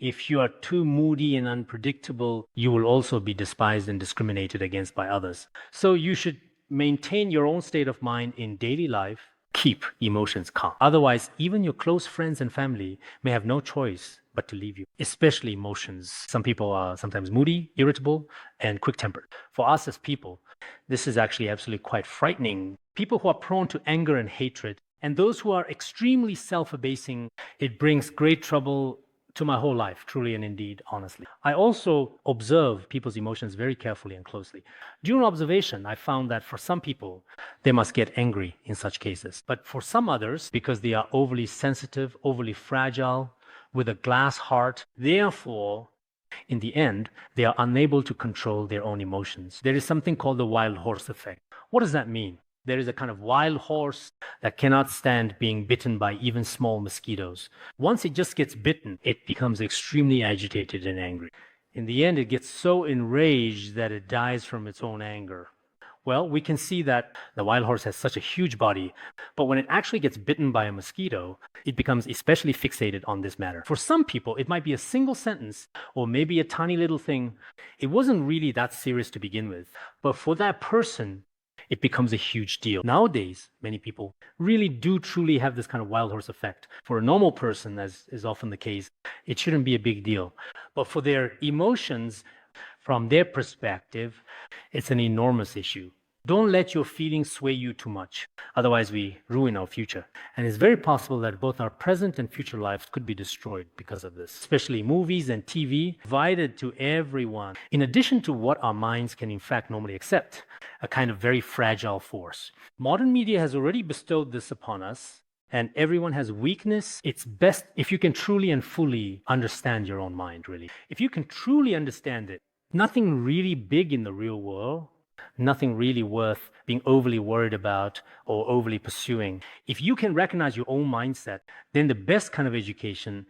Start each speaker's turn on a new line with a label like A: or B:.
A: If you are too moody and unpredictable, you will also be despised and discriminated against by others. So you should maintain your own state of mind in daily life. Keep emotions calm. Otherwise, even your close friends and family may have no choice but to leave you, especially emotions. Some people are sometimes moody, irritable, and quick-tempered. For us as people, this is actually absolutely quite frightening. People who are prone to anger and hatred, and those who are extremely self-abasing, it brings great trouble to my whole life, truly and indeed, honestly. I also observe people's emotions very carefully and closely. During observation, I found that for some people, they must get angry in such cases. But for some others, because they are overly sensitive, overly fragile, with a glass heart, therefore, in the end, they are unable to control their own emotions. There is something called the wild horse effect. What does that mean? There is a kind of wild horse that cannot stand being bitten by even small mosquitoes. Once it just gets bitten, it becomes extremely agitated and angry. In the end, it gets so enraged that it dies from its own anger. Well, we can see that the wild horse has such a huge body, but when it actually gets bitten by a mosquito, it becomes especially fixated on this matter. For some people, it might be a single sentence or maybe a tiny little thing. It wasn't really that serious to begin with, but for that person, it becomes a huge deal. Nowadays, many people really do truly have this kind of wild horse effect. For a normal person, as is often the case, it shouldn't be a big deal. But for their emotions, from their perspective, it's an enormous issue. Don't let your feelings sway you too much. Otherwise, we ruin our future. And it's very possible that both our present and future lives could be destroyed because of this, especially movies and TV, provided to everyone, in addition to what our minds can in fact normally accept, a kind of very fragile force. Modern media has already bestowed this upon us, and everyone has weakness. It's best if you can truly and fully understand your own mind, really. If you can truly understand it, nothing really big in the real world, nothing really worth being overly worried about or overly pursuing. If you can recognize your own mindset, then the best kind of education